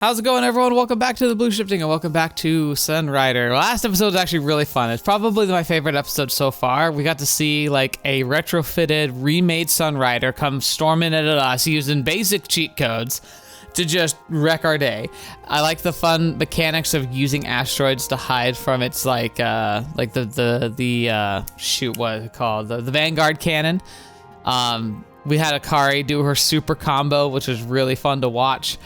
How's it going, everyone? Welcome back to the Blue Shifting and welcome back to Sunrider. Last episode was actually really fun. It's probably my favorite episode so far. We got to see like a retrofitted, remade Sunrider come storming at us using basic cheat codes to just wreck our day. I like the fun mechanics of using asteroids to hide from its shoot, what is it called? The Vanguard cannon. We had Akari do her super combo, which was really fun to watch.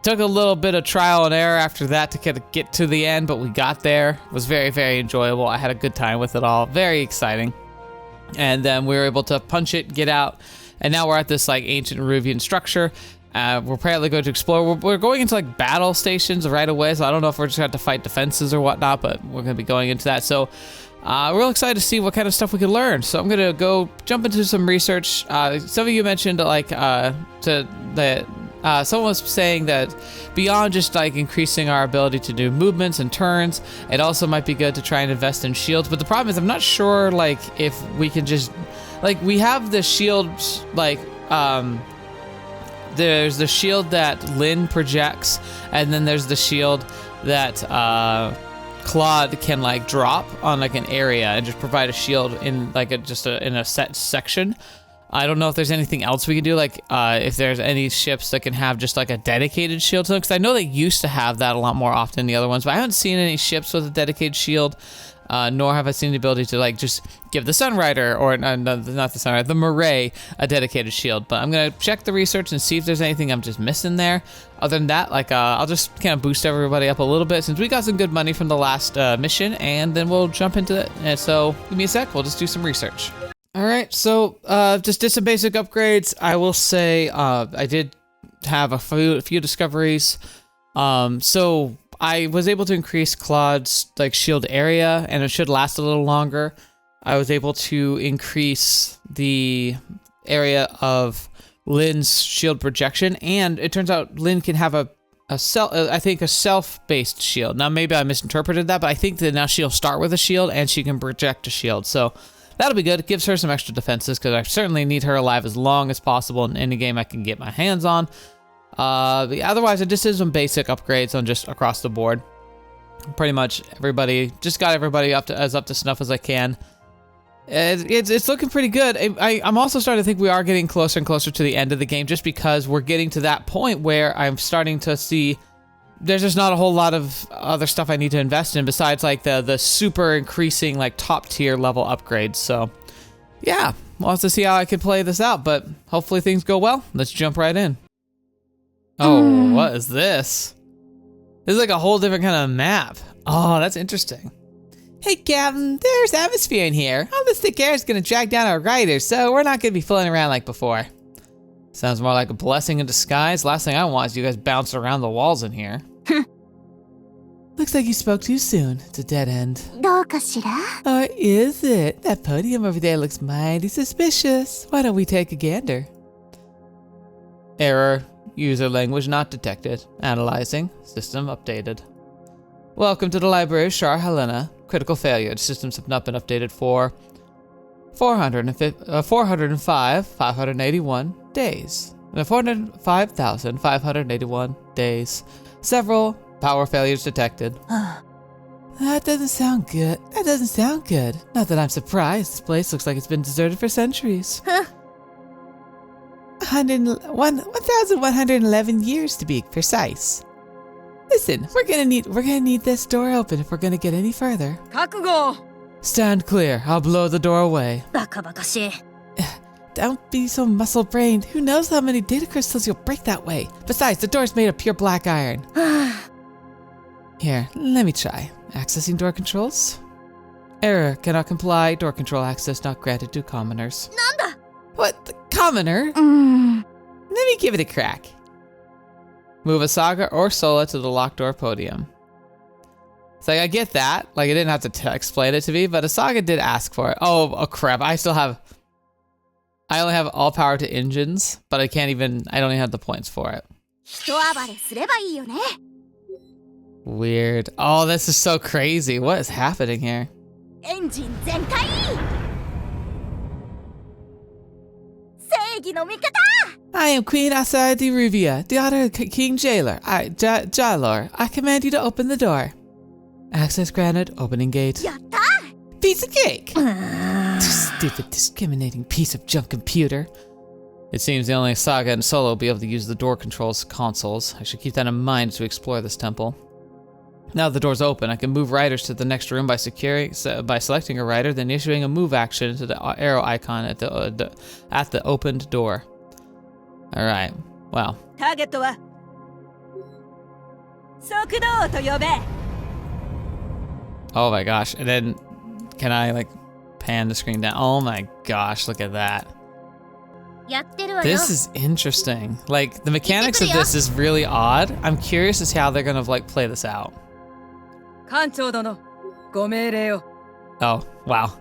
Took a little bit of trial and error after that to get to the end, but we got there. It was very, very enjoyable. I had a good time with it all. Very exciting. And then we were able to punch it, get out, and now we're at this like ancient Ryuvian structure. We're apparently going to explore. We're going into like battle stations right away, so I don't know if we're just going to have to fight defenses or whatnot, but we're going to be going into that. So we're real excited to see what kind of stuff we can learn. So I'm going to go jump into some research. Some of you mentioned someone was saying that beyond just like increasing our ability to do movements and turns, it also might be good to try and invest in shields. But the problem is I'm not sure like if we can just like we have the shields like there's the shield that Lynn projects, and then there's the shield that Claude can like drop on like an area and just provide a shield in like in a set section. I don't know if there's anything else we can do, like if there's any ships that can have just like a dedicated shield to them, because I know they used to have that a lot more often than the other ones, but I haven't seen any ships with a dedicated shield, nor have I seen the ability to like just give the Sunrider, or not the Sunrider, the Murray, a dedicated shield. But I'm going to check the research and see if there's anything I'm just missing there. Other than that, like I'll just kind of boost everybody up a little bit since we got some good money from the last mission, and then we'll jump into it. And so give me a sec, we'll just do some research. All right, so just did some basic upgrades. I will say I did have a few discoveries. So I was able to increase Claude's like shield area, and it should last a little longer. I was able to increase the area of Lynn's shield projection, and it turns out Lynn can have a self-based shield. Now maybe I misinterpreted that, but I think that now she'll start with a shield and she can project a shield. So that'll be good. It gives her some extra defenses because I certainly need her alive as long as possible in any game I can get my hands on. Otherwise, I just did some basic upgrades on just across the board. Pretty much everybody, just got everybody up to snuff as I can. It's looking pretty good. I'm also starting to think we are getting closer and closer to the end of the game, just because we're getting to that point where I'm starting to see there's just not a whole lot of other stuff I need to invest in besides like the super increasing like top tier level upgrades. So yeah, we'll have to see how I can play this out, but hopefully things go well. Let's jump right in. Oh, what is this? This is like a whole different kind of map. Oh, that's interesting. Hey, Captain, there's atmosphere in here. All this thick air is going to drag down our riders, so we're not going to be floating around like before. Sounds more like a blessing in disguise. Last thing I want is you guys bouncing around the walls in here. Looks like you spoke too soon. It's a dead end. Or is it? That podium over there looks mighty suspicious. Why don't we take a gander? Error. User language not detected. Analyzing. System updated. Welcome to the library of Shar Helena. Critical failure. Systems have not been updated for 405,581 days. 405,581 days. Several power failures detected. That doesn't sound good. Not that I'm surprised. This place looks like it's been deserted for centuries. 1,111 years to be precise. Listen, we're gonna need this door open if we're gonna get any further. Stand clear. I'll blow the door away. Don't be so muscle-brained. Who knows how many data crystals you'll break that way? Besides, the door's made of pure black iron. Here, let me try. Accessing door controls. Error. Cannot comply. Door control access not granted to commoners. What? The commoner? Let me give it a crack. Move Asaga or Sola to the locked door podium. It's like, I get that. Like, I didn't have to explain it to me, but Asaga did ask for it. Oh crap. I only have all power to engines, but I don't even have the points for it. Weird. Oh, this is so crazy. What is happening here? I am Queen Asai de Ruvia, daughter of King Jailor. Jalor. I command you to open the door. Access granted. Opening gate. Yatta! Piece of cake! Stupid, discriminating piece of junk computer. It seems the only Saga and Solo will be able to use the door controls consoles. I should keep that in mind as we explore this temple. Now the door's open, I can move riders to the next room by selecting a rider, then issuing a move action to the arrow icon at the opened door. Alright, wow. Target wa Sokudo to yobe. Oh my gosh, and then can I like pan the screen down? Oh my gosh, look at that. This is interesting. Like the mechanics of this is really odd. I'm curious as to how they're gonna like play this out. Oh, wow.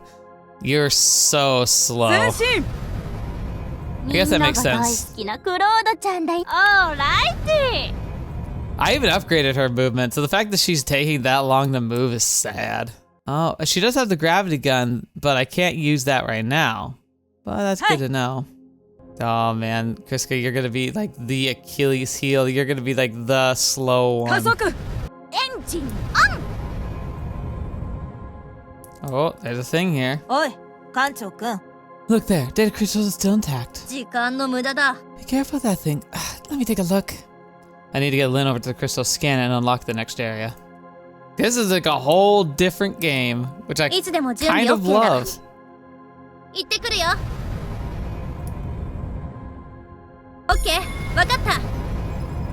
You're so slow. I guess that makes sense. I even upgraded her movement, so the fact that she's taking that long to move is sad. Oh, she does have the gravity gun, but I can't use that right now. Well, that's good to know. Oh man, Kriska, you're gonna be like the Achilles heel. You're gonna be like the slow one. Engine on! Oh, there's a thing here. Oi, Kancho-kun. Look there, data crystals are still intact. Be careful of that thing. Let me take a look. I need to get Lynn over to the crystal, scan it, and unlock the next area. This is like a whole different game, which I kind of love.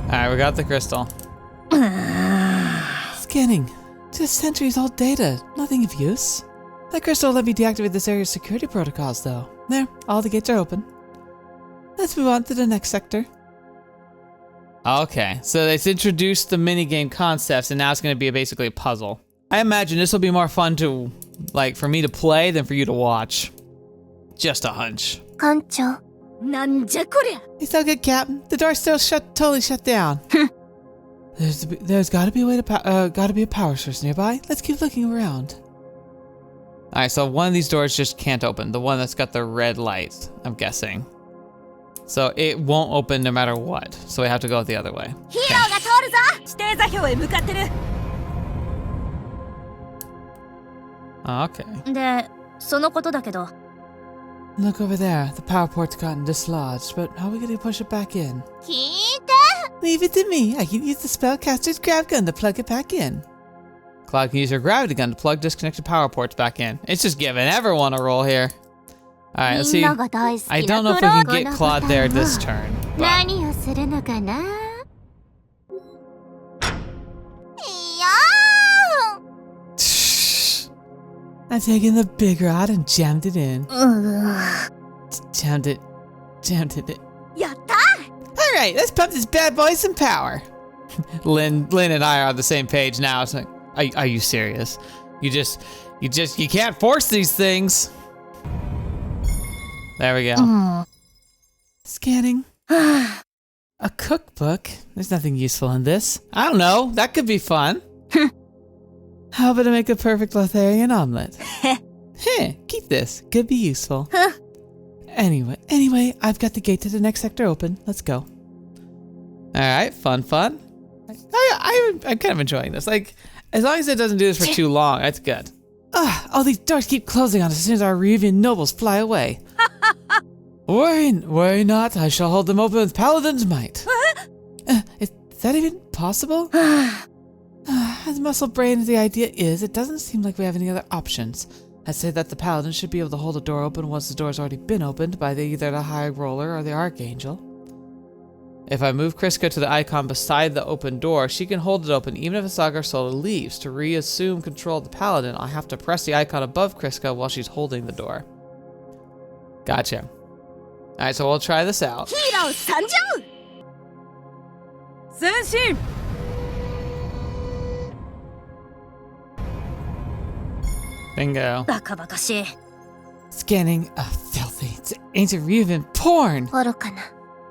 Alright, we got the crystal. Scanning. Just centuries-old data. Nothing of use. That crystal let me deactivate this area's security protocols, though. There, all the gates are open. Let's move on to the next sector. Okay, so it's introduced the minigame concepts, and now it's going to be basically a puzzle. I imagine this will be more fun to, like, for me to play than for you to watch. Just a hunch. Kancho. Nanja korea? It's all good, Captain. The door's still totally shut down. There's got to be a way to gotta be a power source nearby. Let's keep looking around. All right, so one of these doors just can't open. The one that's got the red light, I'm guessing. So it won't open no matter what. So we have to go the other way. Okay. Look over there. The power port's gotten dislodged, but how are we going to push it back in? Leave it to me. I can use the spellcaster's grav gun to plug it back in. Cloud can use her gravity gun to plug disconnected power ports back in. It's just giving everyone a roll here. Alright, let's see. I don't know if we can get Claude there this turn. But... I'm taking the big rod and jammed it in. Jammed it. Alright, let's pump this bad boy some power. Lynn and I are on the same page now. It's like, are you serious? You can't force these things. There we go. Scanning. A cookbook? There's nothing useful in this. I don't know. That could be fun. How about to make a perfect Lotharian omelet? Keep this. Could be useful. Anyway, I've got the gate to the next sector open. Let's go. Alright, fun. I'm kind of enjoying this. Like, as long as it doesn't do this for too long, that's good. All these doors keep closing on us as soon as our Ryuvian nobles fly away. Worry not, I shall hold them open with Paladin's might. Is that even possible? As muscle brain as the idea is, it doesn't seem like we have any other options. I'd say that the Paladin should be able to hold a door open once the door's already been opened by either the High Roller or the Archangel. If I move Kriska to the icon beside the open door, she can hold it open even if Asagar Solo leaves. To reassume control of the Paladin, I'll have to press the icon above Kriska while she's holding the door. Gotcha. Alright, so we'll try this out. Hero Sanju! Senshin! Bingo. Baka-bakashi. Scanning. Filthy. It's ancient Ryuvian porn!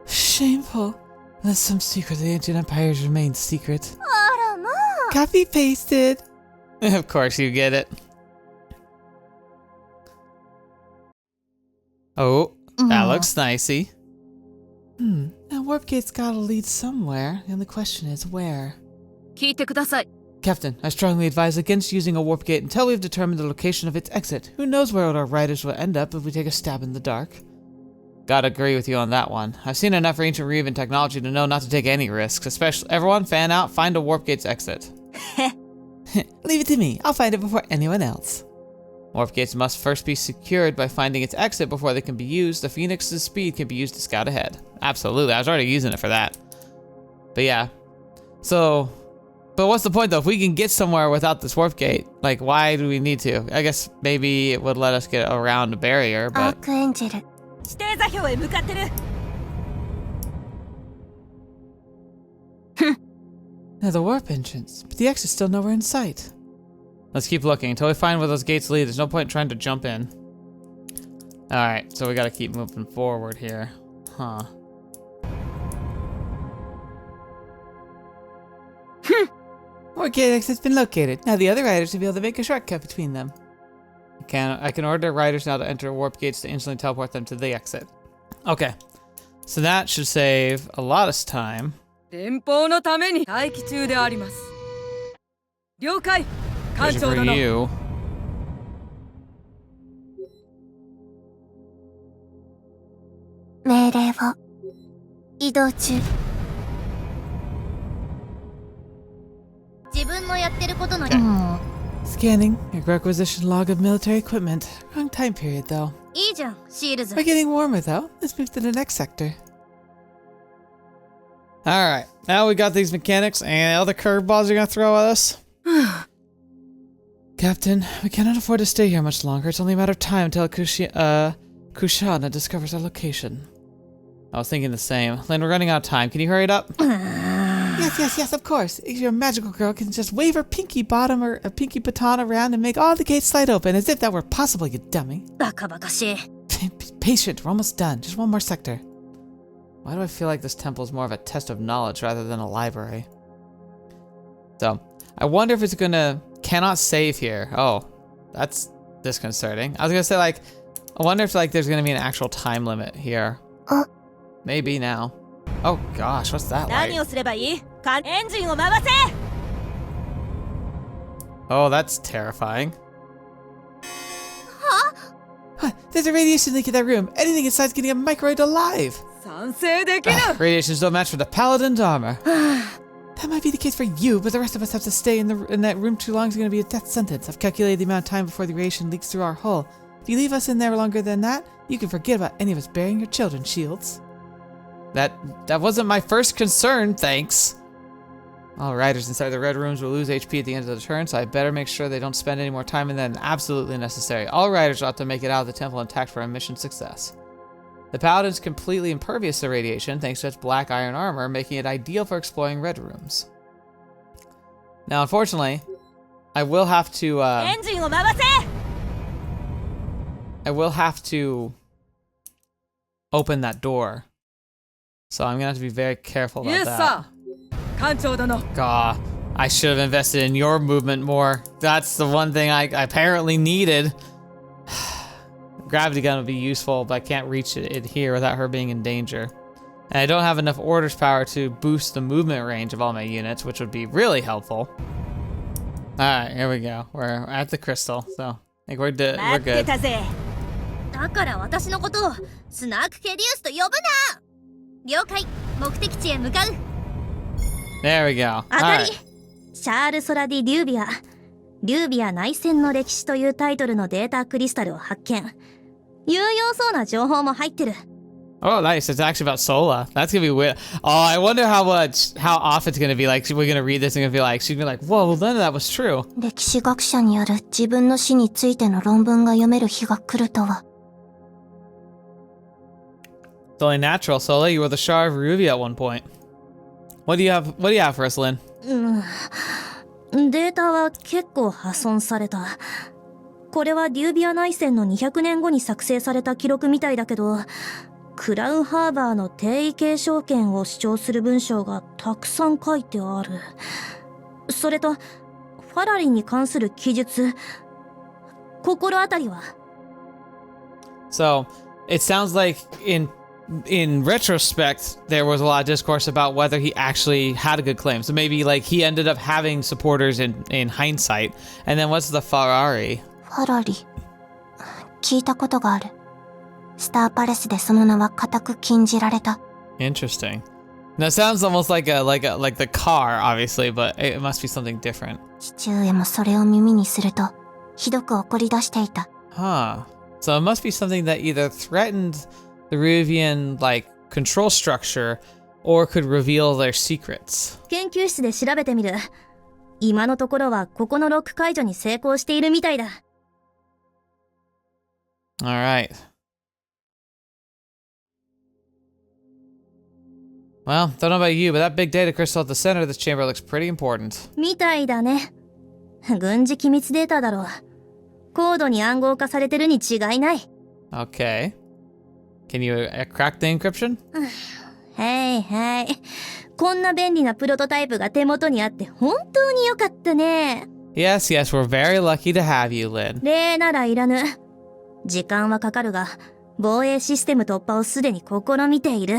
Shameful. There's some secret of the ancient empires remains secret. Copy pasted. Of course you get it. Oh, that looks nicey. Now warp gate's gotta lead somewhere. The only question is where. 聞いてください。 Captain, I strongly advise against using a warp gate until we've determined the location of its exit. Who knows where our riders will end up if we take a stab in the dark? Gotta agree with you on that one. I've seen enough ancient Ryuvian technology to know not to take any risks, especially everyone fan out, find a warp gate's exit. Leave it to me. I'll find it before anyone else. Warp gates must first be secured by finding its exit before they can be used. The Phoenix's speed can be used to scout ahead. Absolutely, I was already using it for that. But yeah. So, but what's the point though? If we can get somewhere without this warp gate, like why do we need to? I guess maybe it would let us get around a barrier, but... アークエンジェル。指定座標へ向かってる。Now the warp entrance, but the exit's still nowhere in sight. Let's keep looking until we find where those gates lead. There's no point in trying to jump in. Alright, so we gotta keep moving forward here. Huh. Warp gate exit's been located. Now the other riders will be able to make a shortcut between them. I can order riders now to enter warp gates to instantly teleport them to the exit. Okay. So that should save a lot of time. 連邦のために待機中であります。了解。艦 Especially 長 for 殿。 you. 命令を。移動中。自分のやってることの。Scanning. A requisition log of military equipment. Wrong time period, though. いいじゃん、シールズ。 We're getting warmer, though. Let's move to the next sector. Alright, now we got these mechanics and all the curveballs you're gonna throw at us. Captain, we cannot afford to stay here much longer. It's only a matter of time until Kushana discovers our location. I was thinking the same. Lynn, we're running out of time. Can you hurry it up? Yes, of course. Your magical girl can just wave her pinky bottom or a pinky baton around and make all the gates slide open, as if that were possible, you dummy. バカバカしい。 Patient, we're almost done. Just one more sector. Why do I feel like this temple is more of a test of knowledge rather than a library? So, I wonder if it's gonna... Cannot save here. Oh, that's disconcerting. I was gonna say, like, I wonder if, like, there's gonna be an actual time limit here. Maybe now. Oh gosh, what's that 何 like? をすればいい？エンジンを回せ。 Oh, that's terrifying. Huh? There's a radiation leak in that room. Anything inside's getting a microwaved alive. 賛成できる。 Radiation's no match for the paladin's armor. That might be the case for you, but the rest of us have to stay in that room too long is going to be a death sentence. I've calculated the amount of time before the radiation leaks through our hull. If you leave us in there longer than that, you can forget about any of us burying your children, Shields. That wasn't my first concern, thanks. All riders inside the red rooms will lose HP at the end of the turn, so I better make sure they don't spend any more time in there than absolutely necessary. All riders ought to make it out of the temple intact for a mission success. The Paladin's completely impervious to radiation thanks to its black iron armor, making it ideal for exploring red rooms. Now, unfortunately, I will have to, エンジンを回せ。 I will have to open that door. So I'm gonna have to be very careful about Yes, that. sir. 艦長殿。 God, I should have invested in your movement more. That's the one thing I apparently needed. Gravity gun would be useful, but I can't reach it here without her being in danger. And I don't have enough orders power to boost the movement range of all my units, which would be really helpful. Alright, here we go. We're at the crystal, so I think we're 待って good. たぜ。だから私のことをスナークケディウスと呼ぶな。了解。目的地へ向かう。 There we go. 当たり。 Alright. シャール・ソラディ・リュービア。リュービア内戦の歴史というタイトルのデータクリスタルを発見。有用そうな情報も入ってる。 Oh, nice. It's actually about Sola. That's gonna be weird. Oh, I wonder how off it's gonna be. Like, we're gonna read this and gonna be like, she's gonna be like, whoa, well, none of that was true. 歴史学者による自分の死についての論文が読める日が来るとは。 It's only natural, Sola. You were the Shah of Ryuvia at one point. What do you have for us, Lynn? データは結構破損された。これはリュービア内戦の200年後に作成された記録みたいだけど、クラウンハーバーの帝位継承権を主張する文章がたくさん書いてある。それと、ファラリンに関する記述、心当たりは？ So, it sounds like in in retrospect, there was a lot of discourse about whether he actually had a good claim. So maybe like he ended up having supporters in hindsight. And then what's the Ferrari? ファラリ。聞いたことがある。スターパレスでその名は固く禁じられた。Interesting. Now it sounds almost like the car, obviously, but it must be something different. 父上もそれを耳にすると、ひどく怒り出していた。Huh. So it must be something that either threatened the Ryuvian like control structure or could reveal their secrets. 研究室で調べてみる。今のところはここのロック解除に成功しているみたいだ。All right. Well, don't know about you, but that big data crystal at the center of this chamber looks pretty important. みたいだね。軍事機密データだろう。高度に暗号化されてるに違いない。Okay. Can you crack the encryption? はい。こんな便利なプロトタイプが手元にあって本当に良かったね。Yes, we're very lucky to have you, Lynn. 礼ならいらぬ。時間はかかるが、防衛システム突破をすでに試みている。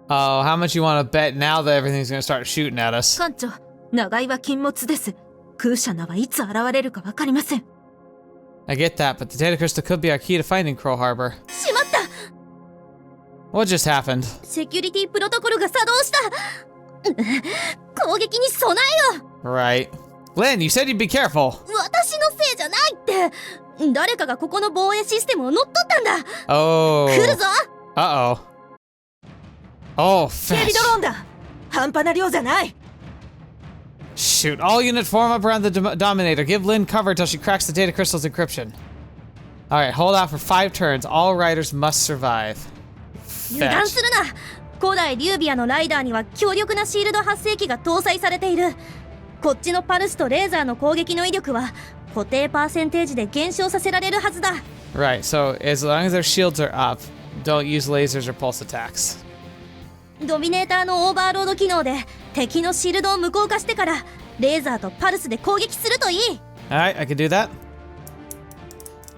Oh, how much you want to bet now that everything's gonna start shooting at us? 艦長、長居は禁物です。空車名はいつ現れるかわかりません。I get that, but the data crystal could be our key to finding Crow Harbor. しまった。 What just happened? セキュリティプロトコルが作動した。攻撃に備えよ。Right. Lynn, you said you'd be careful. 私のせいじゃないって。誰かがここの防衛システムを乗っ取ったんだ。Oh. 来るぞ。Uh-oh. Oh, 警備 fetch. ドローンだ。半端な量じゃない。Shoot, all units form up around the Dominator. Give Lynn cover till she cracks the data crystal's encryption. Alright, hold out for 5 turns. All riders must survive. 油断 Fetch. するな。古代リュービアのライダーには強力なシールド発生器が搭載されている。こっちのパルスとレーザーの攻撃の威力は固定パーセンテージで減少させられるはずだ。Right, so as long as their shields are up, don't use lasers or pulse attacks. ドミネーターのオーバーロード機能で敵のシールドを無効化してからレーザーとパルスで攻撃するといい。Alright, I can do that.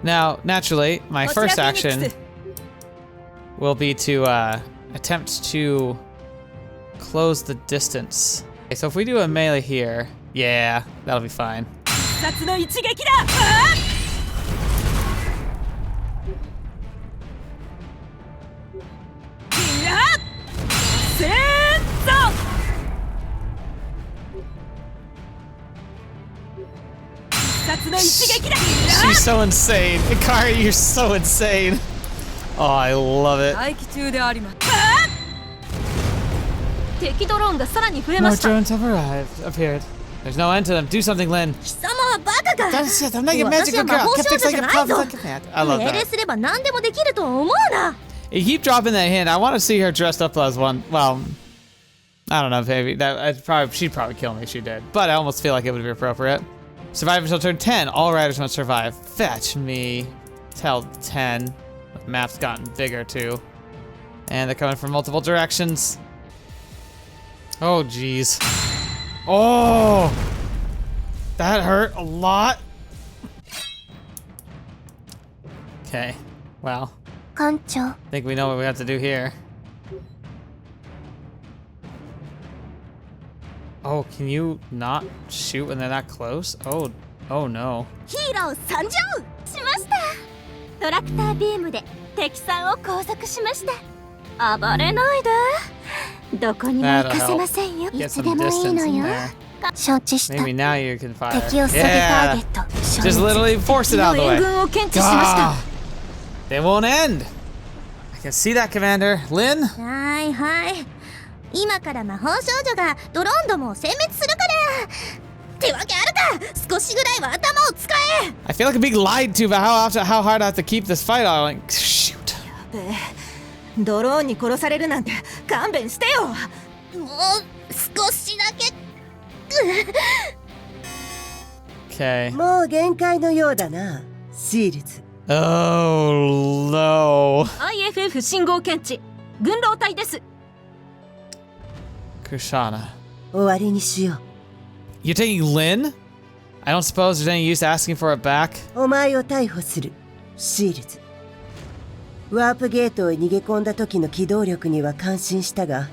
Now, naturally, my first action will be to attempt to close the distance. Okay, so if we do a melee here, yeah, that'll be fine. 殺の一撃だ。殺の一撃だ。 She's so insane. Ikari, you're so insane. Oh, I love it. 待機中であります。敵ドローンがさらに増え More ました。 drones have appeared. There's no end to them. Do something, Lynn. 貴様はバカか。 That's it. I'm not your 私 magical は魔 girl. 法 Kept 少 things 女じ like ゃ a ないぞ。 problem like a cat. I love 命令 that. すれば何でもできると思うな。 You keep dropping that hint. I want to see her dressed up as one. Well, I don't know, maybe she'd probably kill me if she did. But I almost feel like it would be appropriate. Survive until turn 10. All riders must survive. Fetch me. Till 10. The map's gotten bigger too. And they're coming from multiple directions. Oh, jeez. Oh! That hurt a lot. Okay. Well, 艦長。 I think we know what we have to do here. Oh, can you not shoot when they're that close? Oh no. ヒーロー参上しました。トラクタービームで敵さんを拘束しました。暴れないで。どこにも行かせませんよ。 Get いつ some でもいい distance の in よ。 there. 承知した。 Maybe now you can fire. 敵を下げター Yeah! ゲット。 Just literally force it out of the 敵の way. 援軍を検知しました。 Ah, they won't end. I can see that, Commander. Lynn? はい。今から魔法少女がドローンどもを殲滅するから。ってわけあるか。少しぐらいは頭を使え。 I feel like I'm being lied to about how hard I have to keep this fight on. Like, shoot. ドローンに殺されるなんて勘弁してよ。もう少しだけ。Okay. もう限界のようだな、シールズ。 Oh no. IFF 信号検知。軍狼隊です。 Kushana. 終わりにしよ You're taking Lynn? I don't suppose there's any use asking for it back. う。お前を逮捕する、シールズ。ワープゲートへ逃げ込んだ時の機動力には感心したが、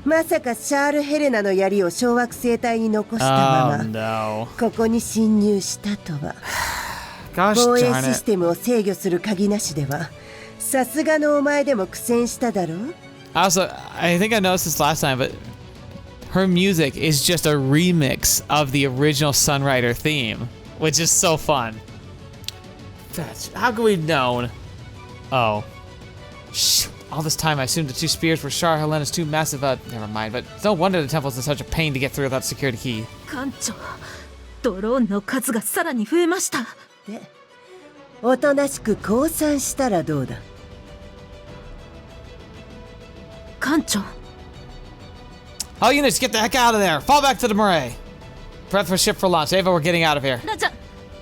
まさかシャール・ヘレナの槍を小惑星帯に残したまま、no. ここに侵入したとは。 Gosh 防衛 darn シス it. テムを制御する鍵なしでは、さすがのお前でも苦戦しただろう。 Also, I think I noticed this last time, but her music is just a remix of the original Sunrider theme, which is so fun. Fetch. How could we have known? Oh. Shoot. All this time I assumed the two spears were Char Helena's two massive, never mind, but it's no wonder the temple's in such a pain to get through without security key. 艦長、ドローンの数がさらに増えました。で、おとなしく降参したらどうだ。艦長。 All units, get the heck out of there! Fall back to the Murray! Prep for ship for launch. Ava, we're getting out of here.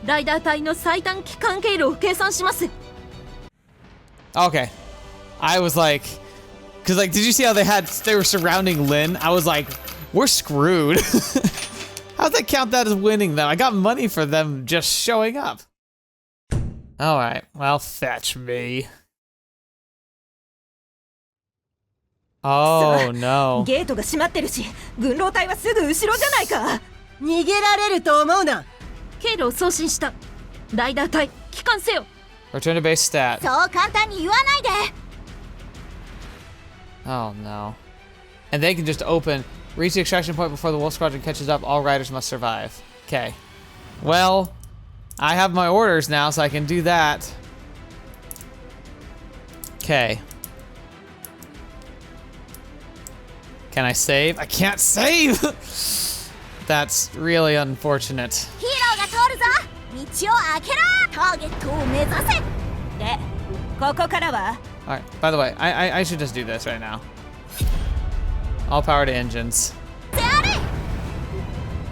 ライダー隊の最短期間経路を計算します。 Okay. I was like, cause like, did you see how they were surrounding Lynn? I was like, we're screwed. How'd that count that as winning though? I got money for them just showing up. Alright, well, fetch me. Oh no. ゲートが閉まってるし、軍狼隊はすぐ後ろじゃないか。逃げられると思うな。経路を送信した。ライダー隊、帰還せよ。 Return to base stat. そう簡単に言わないで。 Oh no. And they can just reach the extraction point before the Wolf Squadron catches up. All riders must survive. Okay. Well, I have my orders now, so I can do that. Okay. Can I save? I can't save! That's really unfortunate. ヒーローが通るぞ。道を開けろ。ターゲットを目指せ。で、ここからは Alright, by the way, I should just do this right now. All power to engines. であれ。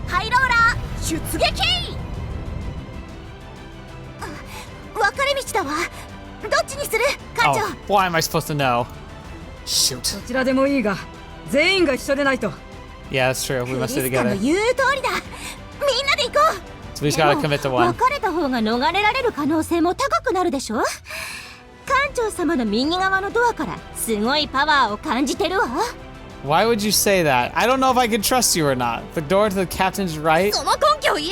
ハイローラー出撃。分かれ道だわ。どっちにする？艦長。 Oh, why am I supposed to know? Shoot. どちらでもいいが、全員が一緒でないと。 Yeah, that's true. We クリ must ス stay タの together. 言う通りだ。みんなで行こう。 So we just gotta commit to one. 別れた方が逃れられる可能性も高くなるでしょ。艦長様の右側のドアからすごいパワーを感じてるわ。 Why would you say that? I don't know if I can trust you or not. The door to the captain's right? その根拠を言え。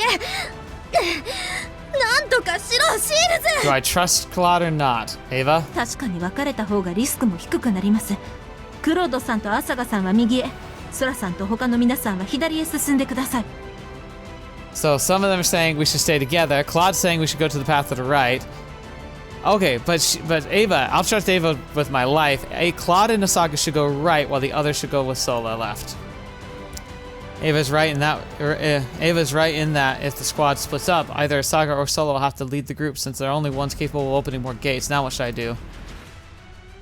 なんとかしろ、シールズ。 Do I trust Claude or not? Ava? 確かに別れた方がリスクも低くなります。クロードさんとアサガさんは右へ、ソラさんと他の皆さんは左へ進んでください。 So some of them are saying we should stay together. Claude's saying we should go to the path to the right. Okay, but Ava, I'll trust Ava with my life. Claude and Asaga should go right, while the others should go with Sola left. Ava's right in that. Ava's right in that if the squad splits up, either Asaga or Sola will have to lead the group since they're only ones capable of opening more gates. Now what should I do?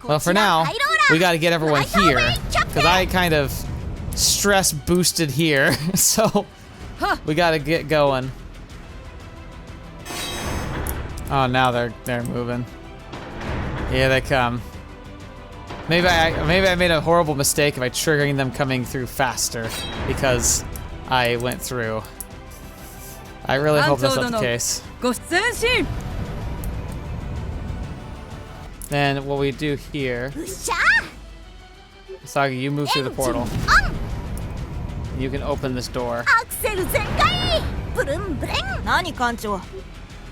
Well, for now, we got to get everyone here because I kind of stress boosted here, so we got to get going. Oh, now they're moving. Here they come. Maybe I made a horrible mistake by triggering them coming through faster because I went through. I really hope that's not the case. ご出演シーン。 Then what we do here, うっしゃ Saga, you move through the portal. ー。 You can open this door. アクセル全開。ブルンブレン。何艦長。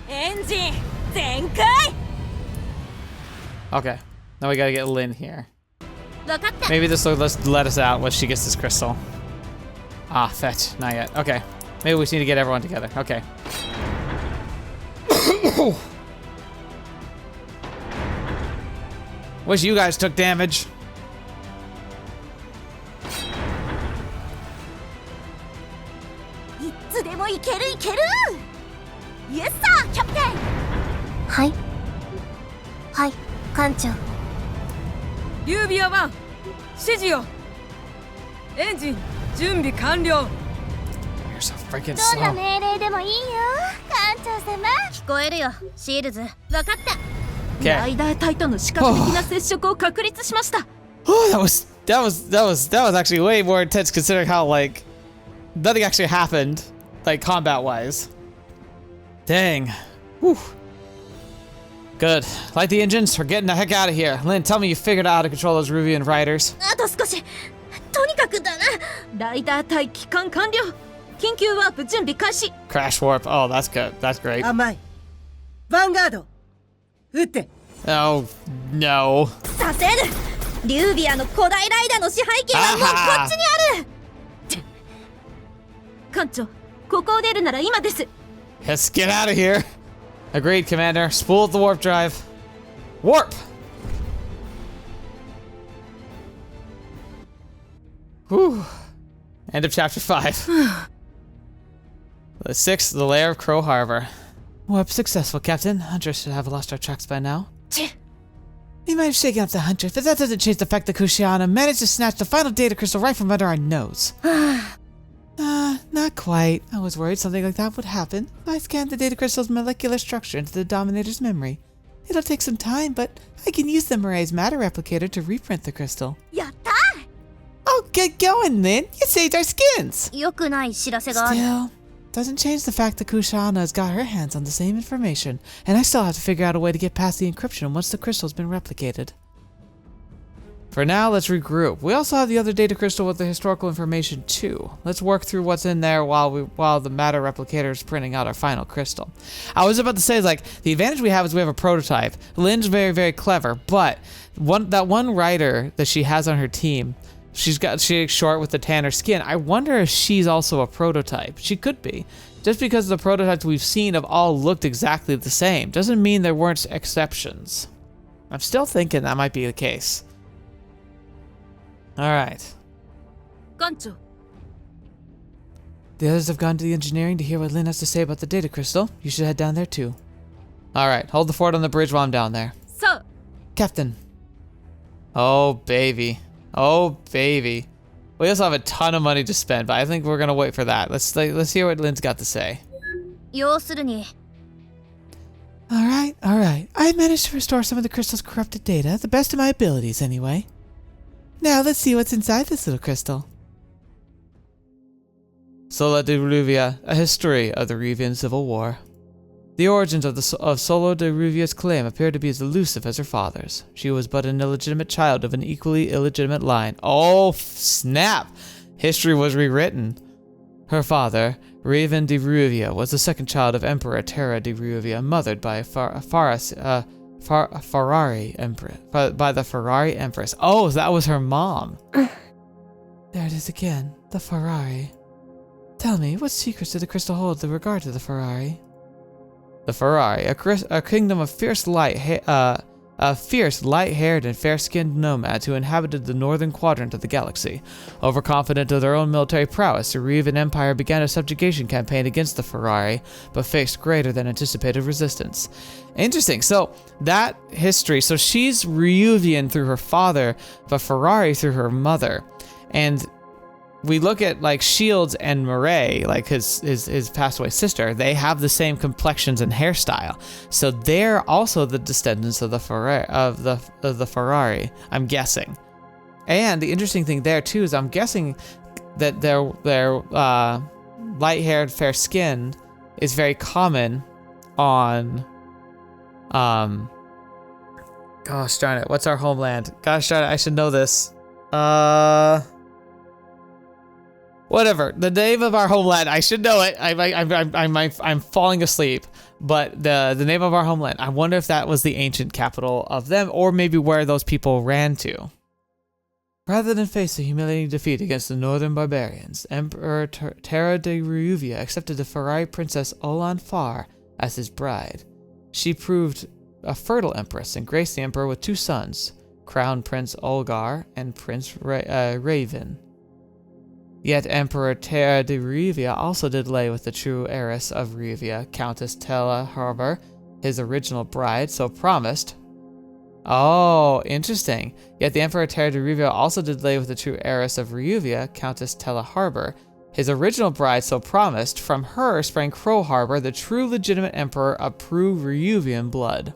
エンジン全開。 Okay. Now we gotta get Lynn here. 分かった。 Maybe this will let us out once she gets this crystal. Ah, fetch. Not yet. Okay. Maybe we just need to get everyone together. Okay. Wish you guys took damage. いつでもいけるいける。イエスサーキャプテン。はいはい艦長。ユービア1、指示を。エンジン準備完了。 You're so freaking どんな slow. 命令でもいいよ艦長様。聞こえるよシールズ。分かった。ラ Okay. イダー隊との視覚的な接触を確立しました。 Oh, that was actually way more intense considering how like nothing actually happened, like combat wise. Dang. Whew. Good. Light the engines. We're getting the heck out of here. Lynn, tell me you figured out how to control those Ryuvian riders. あと少し。とにかくだな。ライダー待機完了。緊急ワープ準備開始。 Crash warp. Oh, that's good. That's great. 甘い。ヴァンガード撃って。 Oh, no. させる。リュービアの古代ライダーの支配権はもうこっちにある。艦長、ここを出るなら今です。 Let's get out of here. Agreed, Commander. Spool the warp drive. Warp! Whew. End of chapter 5. The 6th, the lair of Crow Harbor. Warp successful, Captain. Hunters should have lost our tracks by now. We might have shaken up the Hunters, but that doesn't change the fact that Kushiana managed to snatch the final data crystal right from under our nose. Not quite. I was worried something like that would happen. I scanned the data crystal's molecular structure into the Dominator's memory. It'll take some time, but I can use the Mireille's matter replicator to reprint the crystal. やった Oh, get going, Lynn. You saved our skins. 良くない知らせがある。 Still, doesn't change the fact that Kushana has got her hands on the same information, and I still have to figure out a way to get past the encryption once the crystal's been replicated. For now, let's regroup. We also have the other data crystal with the historical information too. Let's work through what's in there while the matter replicator is printing out our final crystal. I was about to say, like, the advantage we have is we have a prototype. Lynn's very, very clever, but that one writer that she has on her team, she's short with the tanner skin. I wonder if she's also a prototype. She could be. Just because the prototypes we've seen have all looked exactly the same doesn't mean there weren't exceptions. I'm still thinking that might be the case. Alright. 艦長、 The others have gone to the engineering to hear what Lynn has to say about the data crystal. You should head down there too. Alright, hold the fort on the bridge while I'm down there. そう。 Captain. Oh, baby. Oh, baby. We also have a ton of money to spend, but I think we're gonna wait for that. Let's hear what Lynn's got to say. 要するに、 Alright. I managed to restore some of the crystal's corrupted data, the best of my abilities anyway. Now let's see what's inside this little crystal. Sola de Ruvia, a history of the Ryuvian Civil War. The origins of Solo de Ruvia's claim appear to be as elusive as her father's. She was but an illegitimate child of an equally illegitimate line. Oh, snap! History was rewritten. Her father, Ryuvian de Ruvia, was the second child of Emperor Terra de Ruvia, mothered by Ferrari Empress. By the Ferrari Empress. Oh, that was her mom. There it is again, the Ferrari. Tell me, what secrets did the crystal hold with regard to the Ferrari? The Ferrari, a kingdom of fierce light-haired and fair-skinned nomads who inhabited the northern quadrant of the galaxy. Overconfident of their own military prowess, the Ryuvian Empire began a subjugation campaign against the Ferrari, but faced greater than anticipated resistance. Interesting. So that history. So she's Ryuvian through her father, but Ferrari through her mother. And we look at like Shields and Mireille, like his passed away sister. They have the same complexions and hairstyle, so they're also the descendants of the Ferrari. I'm guessing. And the interesting thing there too is I'm guessing that their light-haired, fair-skinned is very common on gosh darn it, what's our homeland? Gosh darn it, I should know this. Whatever, the name of our homeland, I should know it. I'm falling asleep, but the name of our homeland, I wonder if that was the ancient capital of them, or maybe where those people ran to. Rather than face a humiliating defeat against the northern barbarians, Emperor Terra de Ryuvia accepted the Ferrari princess Olan Far as his bride. She proved a fertile empress and graced the emperor with two sons, Crown Prince Olgar and Prince Raven. Yet Emperor Terra de Ryuvia also did lay with the true heiress of Ryuvia, Countess Tella Harbor, his original bride, so promised. Oh, interesting. Yet the Emperor Terra de Ryuvia also did lay with the true heiress of Ryuvia, Countess Tella Harbor, his original bride, so promised. From her sprang Crow Harbor, the true legitimate emperor of true Ryuvian blood.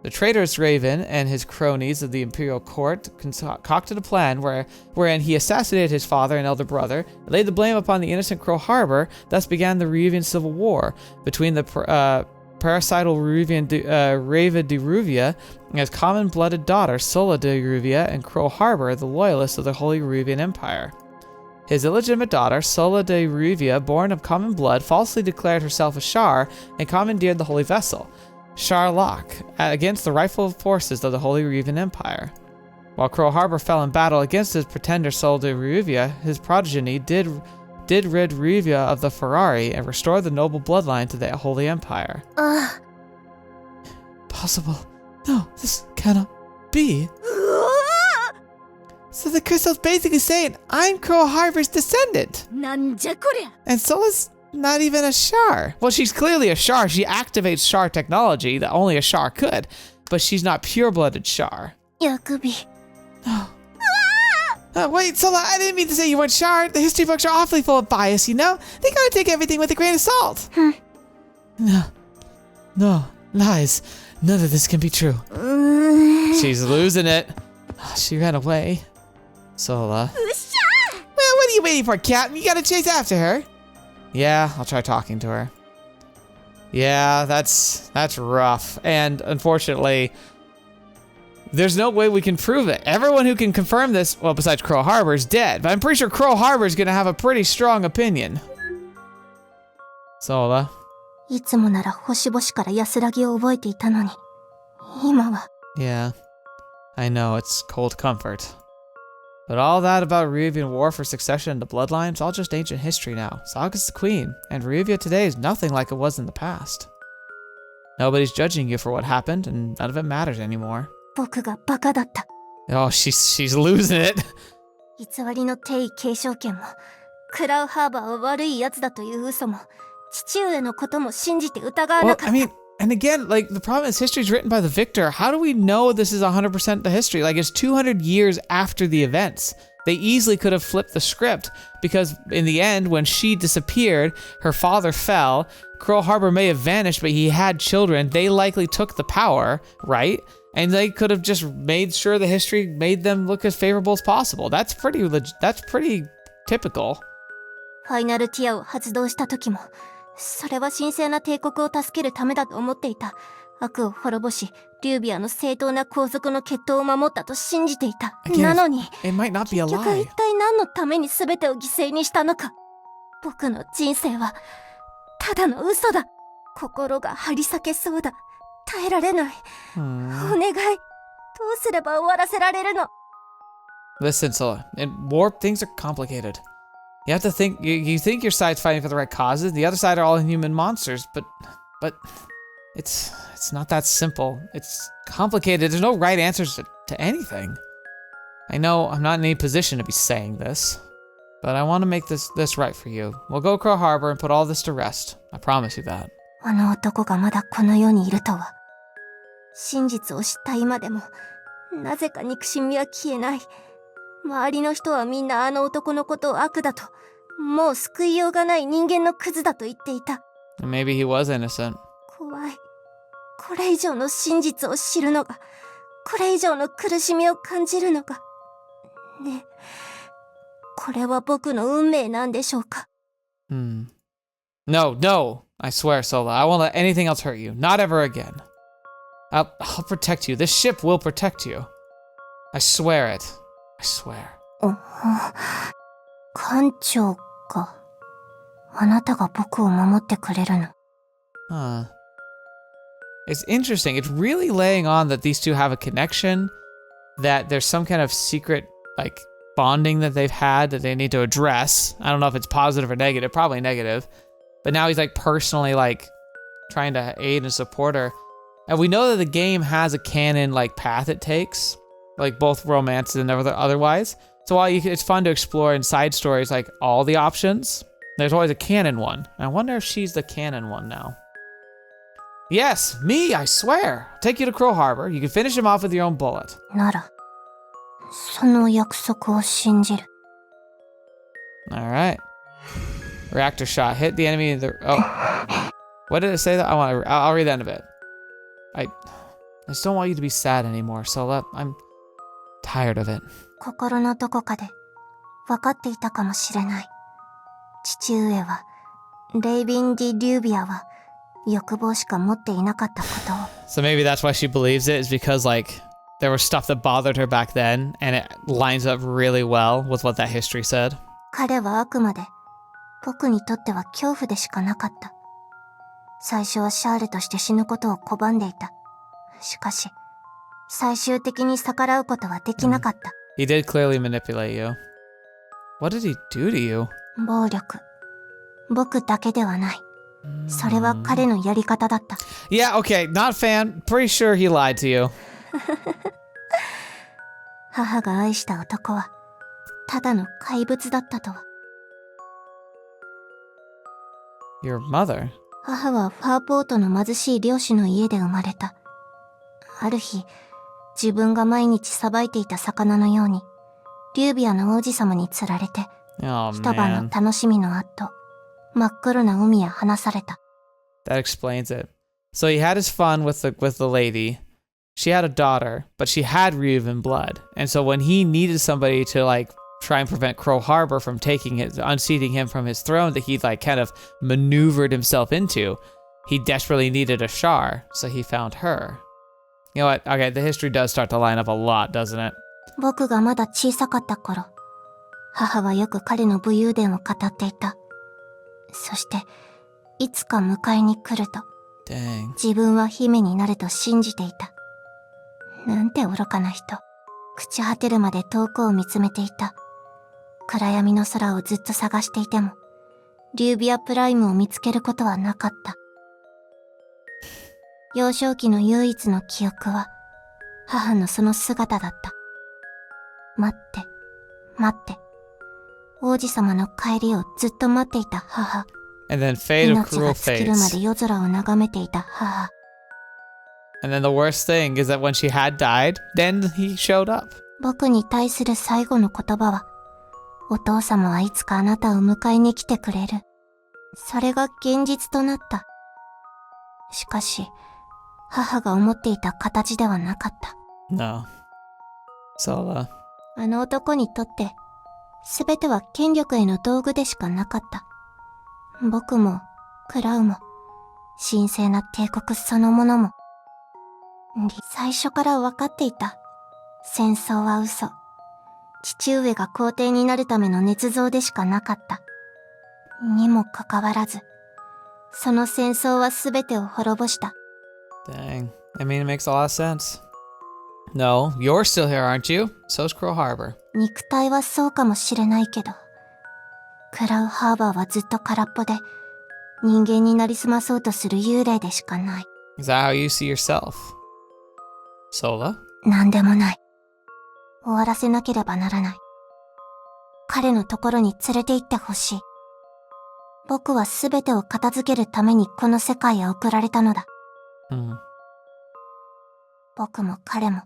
The traitorous Raven and his cronies of the imperial court concocted a plan wherein he assassinated his father and elder brother, laid the blame upon the innocent Crow Harbor. Thus began the Ryuvian Civil War between the parasital Ryuvian Reva de Ruvia, and his common-blooded daughter, Sola de Ruvia, and Crow Harbor, the loyalists of the Holy Ryuvian Empire. His illegitimate daughter, Sola de Ruvia, born of common blood, falsely declared herself a Shar and commandeered the Holy Vessel, Sharlach, against the rightful forces of the Holy Ryuvian Empire. While Crow Harbor fell in battle against his pretender Sola de Ruvia, his progeny did rid Ryuvia of the Ferrari and restore the noble bloodline to the Holy Empire. Possible. No, this cannot be. So the crystal's basically saying, I'm Crow Harbor's descendant. なんじゃこりゃ。 And Sola's not even a Shar. Well, she's clearly a Shar. She activates Shar technology that only a Shar could, but she's not pure-blooded Shar. ヤクビ。 Wait, Sola, I didn't mean to say you weren't Shar. The history books are awfully full of bias, you know? They gotta take everything with a grain of salt. No, lies. None of this can be true. She's losing it. She ran away. Sola. Well, what are you waiting for, Captain? You gotta chase after her. Yeah, I'll try talking to her. Yeah, that's rough. And unfortunately, there's no way we can prove it. Everyone who can confirm this, well, besides Crow Harbor, is dead. But I'm pretty sure Crow Harbor is gonna have a pretty strong opinion. Sola. いつもなら星々から安らぎを覚えていたのに、今は。 Yeah, I know, it's cold comfort. But all that about Ryuvian war for succession and the bloodline is all just ancient history now. Saga's the queen, and Ryuvia today is nothing like it was in the past. Nobody's judging you for what happened, and none of it matters anymore. 僕がバカだった。 Oh, she's losing it. 偽りの帝位継承権も、クラウハーバーは悪い奴だという嘘も、父上のことも信じて疑わ Well, なかった。 I mean, and again, like, the problem is history's written by the victor. How do we know this is 100% the history? Like, it's 200 years after the events. They easily could have flipped the script, because in the end, when she disappeared, her father fell, Crow Harbor may have vanished, but he had children. They likely took the power, right? And they could have just made sure the history made them look as favorable as possible. That's pretty typical. ファイナルティアを発動した時も、それは神聖な帝国を助けるためだと思っていた。悪を滅ぼし、リュービアの正当な皇族の血統を守ったと信じていた。 Again, なのに、 it might not be a 結局 lie. 一体何のために全てを犠牲にしたのか。僕の人生は、ただの嘘だ。心が張り裂けそうだ。耐えられない。お願い。どうすれば終わらせられるの？ Listen, Sola, in war, things are complicated. You have to think, you think your side's fighting for the right causes, the other side are all inhuman monsters, but it's not that simple. It's complicated. There's no right answers to anything. I know I'm not in any position to be saying this, but I want to make this right for you. We'll go Crow Harbor and put all this to rest. I promise you that. あの男がまだこの世にいるとは。真実を知った今でも、なぜか憎しみは消えない。周りの人はみんなあの男のことを悪だと、もう救いようがない人間のクズだと言っていた。Maybe he was innocent. 怖い。これ以上の真実を知るのが、これ以上の苦しみを感じるのが。ねえ、これは僕の運命なんでしょうか？ No, I swear, Sola, I won't let anything else hurt you. Not ever again. I'll protect you. This ship will protect you. I swear it. I swear. 艦長か。あなたが僕を守ってくれるの。Huh. It's interesting. It's really laying on that these two have a connection, that there's some kind of secret, like, bonding that they've had that they need to address. I don't know if it's positive or negative, probably negative. But now he's, like, personally, like, trying to aid and support her. And we know that the game has a canon, like, path it takes, like, both romance and otherwise. So while it's fun to explore in side stories, like, all the options, there's always a canon one. And I wonder if she's the canon one now. Yes, me, I swear. I'll take you to Crow Harbor. You can finish him off with your own bullet. なら、その約束を信じる。All right. Reactor shot. Hit the enemy in the... Oh. What did it say that? I'll read the end of it. I just don't want you to be sad anymore, Sola. I'm tired of it. 心のどこかで分かっていたかもしれない。父上は、レイビン・ディ・リュービアは、欲望しか持っていなかったことを。 So maybe that's why she believes it, is because like there was stuff that bothered her back then, and it lines up really well with what that history said. 彼はあくまで僕にとっては恐怖でしかなかった。最初はシャールとして死ぬことを拒んでいた。しかし最終的に逆らうことはできなかった。He did clearly manipulate you. What did he do to you? 暴力。僕だけではない。それは彼のやり方だった。Yeah, okay, not fan. Pretty sure he lied to you. 母が愛した男はただの怪物だったとは。Your mother? 母はファーポートの貧しい漁師の家で生まれた。ある日、自分が毎日さばいていた魚のように、リュービアの王子様に釣られて、 Oh 一晩 man. の楽しみの後、真っ黒な海へ放された。 That explains it. So he had his fun with the lady. She had a daughter, but she had Ryuvian blood. And so when he needed somebody to like try and prevent Crow Harbor from unseating him from his throne that he like kind of maneuvered himself into, he desperately needed a Shar, so he found her. You know what? Okay, the history does start to line up a lot, doesn't it? 僕がまだ小さかった頃、母はよく彼の武勇伝を語っていた。そして、いつか迎えに来ると、 Dang. 自分は姫になると信じていた。なんて愚かな人。朽ち果てるまで遠くを見つめていた。暗闇の空をずっと探していても、リュービアプライムを見つけることはなかった。幼少期の唯一の記憶は、母のその姿だった。待って、待って。王子様の帰りをずっと待っていた母。 And then fate of 命 cruel が尽きるま fates. で夜空を眺めていた母。 And then the worst thing is that when she had died, then he showed up. 僕に対する最後の言葉は、お父様はいつかあなたを迎えに来てくれる。それが現実となった。しかし、母が思っていた形ではなかった。No. Sola. あの男にとって、すべては権力への道具でしかなかった。僕も、クラウも、神聖な帝国そのものも。最初から分かっていた。戦争は嘘。父上が皇帝になるための捏造でしかなかった。にもかかわらず、その戦争はすべてを滅ぼした。Dang. I mean, it makes a lot of sense. No, you're still here, aren't you? So's Crow Harbor. 肉体はそうかもしれないけど、クラウハーバーはずっと空っぽで、人間になりすまそうとする幽霊でしかない。Is that how you see yourself? Sola? なんでもない。終わらせなければならない。彼のところに連れて行ってほしい。僕はすべてを片付けるためにこの世界へ送られたのだ。Hmm. 僕も彼も、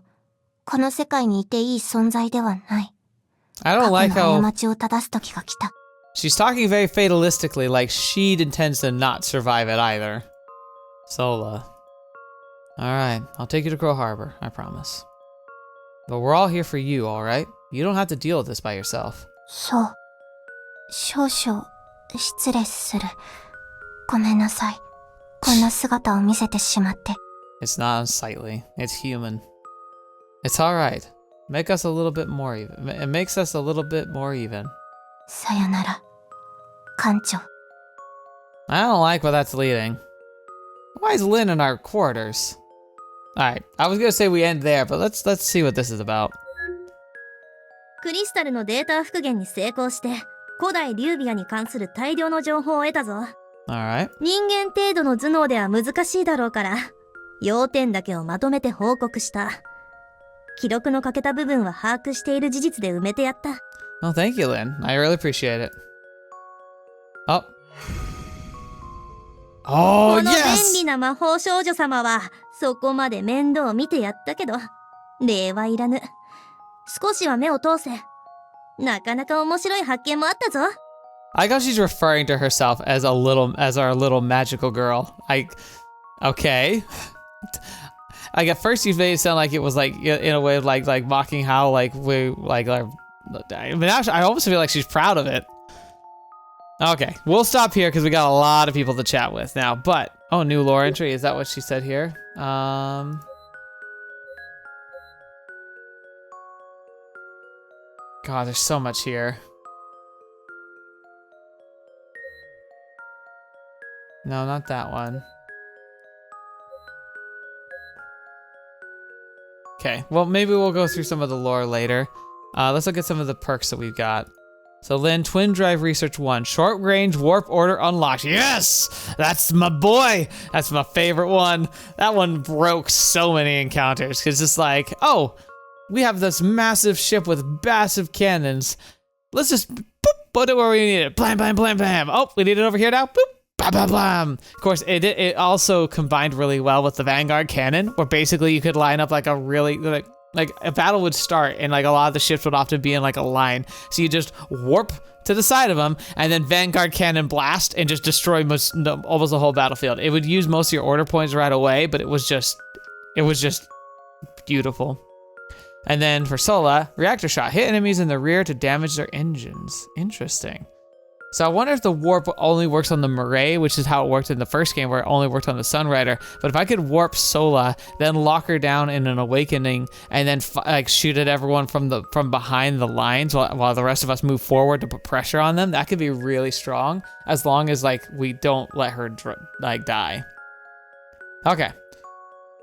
この世界にいていい存在ではない。 I 過 don't 去 like の how 過ちを正す時が来た。 she's talking very fatalistically, like she intends to not survive it either. Sola. Alright, I'll take you to Crow Harbor, I promise. But we're all here for you, alright? You don't have to deal with this by yourself. そう。少々、失礼する。ごめんなさい。こんな姿を見せてしまって。 It's not unsightly, it's human. It's alright. Make us a little bit more even. It makes us a little bit more even. さよなら、艦長。 I don't like where that's leading. Why is Lynn in our quarters? Alright, I was gonna say we end there, but let's see what this is about. クリスタルのデータ復元に成功して古代リュービアに関する大量の情報を得たぞ。 Alright. 人間程度の頭脳では難しいだろうから要点だけをまとめて報告した。記録の欠けた部分は把握している事実で埋めてやった。 Well, thank you, Lynn. I really appreciate it. Oh. こ Oh, の便 yes! 利な魔法少女様はそこまで面倒見てやったけど礼はいらぬ。少しは目を通せ。なかなか面白い発見もあったぞ。 I guess she's referring to herself as our little magical girl. Okay. Like at first you made it sound like it was like in a way of like mocking how like we like our. I mean, actually, I almost feel like she's proud of it. Okay, we'll stop here because we got a lot of people to chat with now. But Oh, new lore entry. Is that what she said here? God, there's so much here. No, not that one. Okay, well, maybe we'll go through some of the lore later. Let's look at some of the perks that we've got. So Lynn, Twin Drive Research 1. Short range warp order unlocked. Yes! That's my boy! That's my favorite one. That one broke so many encounters. Because it's like, oh, we have this massive ship with massive cannons. Let's just boop, put it where we need it. Blam, blam, blam, blam. Oh, we need it over here now. Boop. Blah, blah, blah. Of course, it also combined really well with the Vanguard cannon, where basically you could line up like a really, like a battle would start and like a lot of the ships would often be in like a line. So you just warp to the side of them and then Vanguard cannon blast and just destroy almost the whole battlefield. It would use most of your order points right away, but it was just beautiful. And then for Sola, reactor shot. Hit enemies in the rear to damage their engines. Interesting. So I wonder if the warp only works on the Murray, which is how it worked in the first game, where it only worked on the Sunrider. But if I could warp Sola, then lock her down in an awakening, and then like shoot at everyone from behind the lines while the rest of us move forward to put pressure on them, that could be really strong. As long as like we don't let her like die. Okay.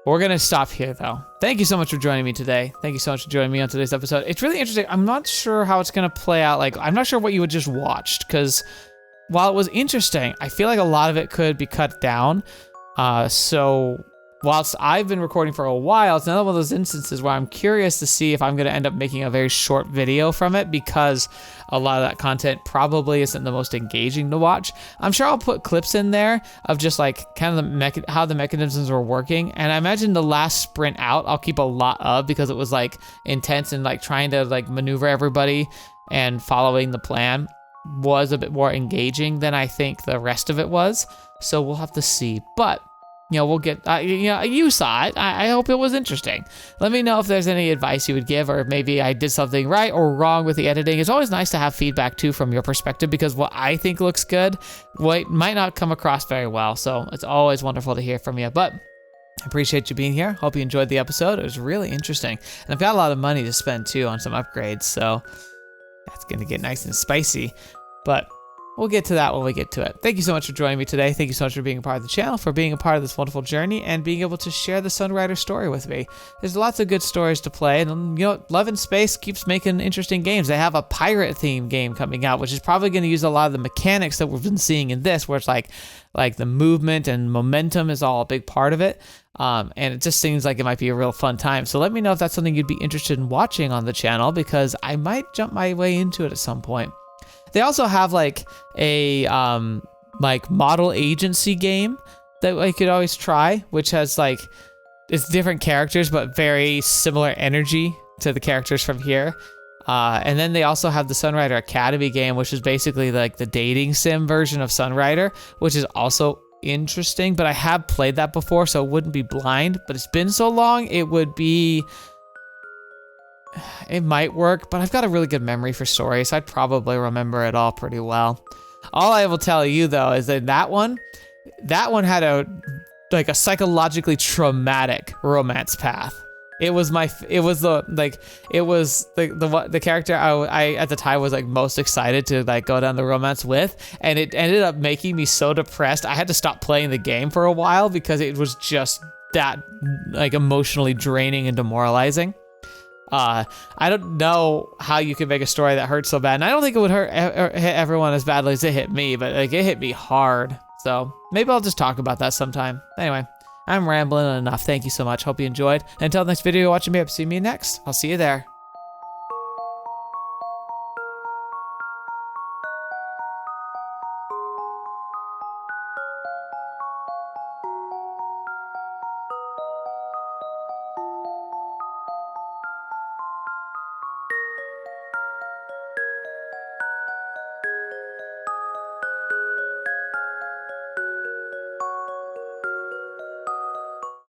We're going to stop here, though. Thank you so much for joining me today. Thank you so much for joining me on today's episode. It's really interesting. I'm not sure how it's going to play out. Like, I'm not sure what you would just watched, because while it was interesting, I feel like a lot of it could be cut down. So whilst I've been recording for a while, it's another one of those instances where I'm curious to see if I'm going to end up making a very short video from it, because a lot of that content probably isn't the most engaging to watch. I'm sure I'll put clips in there of just like kind of how the mechanisms were working. And I imagine the last sprint out, I'll keep a lot of, because it was like intense and like trying to like maneuver everybody and following the plan was a bit more engaging than I think the rest of it was. So we'll have to see. But we'll get, you saw it. I hope it was interesting. Let me know if there's any advice you would give, or if maybe I did something right or wrong with the editing. It's always nice to have feedback too from your perspective, because what I think looks good might not come across very well. So it's always wonderful to hear from you. But I appreciate you being here. Hope you enjoyed the episode. It was really interesting. And I've got a lot of money to spend too on some upgrades. So that's going to get nice and spicy. But we'll get to that when we get to it. Thank you so much for joining me today. Thank you so much for being a part of the channel, for being a part of this wonderful journey, and being able to share the Sunrider story with me. There's lots of good stories to play, and Love and Space keeps making interesting games. They have a pirate-themed game coming out, which is probably going to use a lot of the mechanics that we've been seeing in this, where it's like the movement and momentum is all a big part of it. And it just seems like it might be a real fun time. So let me know if that's something you'd be interested in watching on the channel, because I might jump my way into it at some point. They also have like a model agency game that I could always try, which has like, it's different characters but very similar energy to the characters from here. And then they also have the Sunrider Academy game, which is basically like the dating sim version of Sunrider, which is also interesting. But I have played that before, so it wouldn't be blind. But it's been so long, it might work, but I've got a really good memory for stories, so I'd probably remember it all pretty well. All I will tell you though is that one had a psychologically traumatic romance path. It was the character I at the time was like most excited to like go down the romance with, and it ended up making me so depressed I had to stop playing the game for a while, because it was just that like emotionally draining and demoralizing. I don't know how you could make a story that hurts so bad, and I don't think it would hit everyone as badly as it hit me, but like it hit me hard. So maybe I'll just talk about that sometime. Anyway, I'm rambling enough. Thank you so much. Hope you enjoyed. Until the next video you're watching me up, see me next. I'll see you there.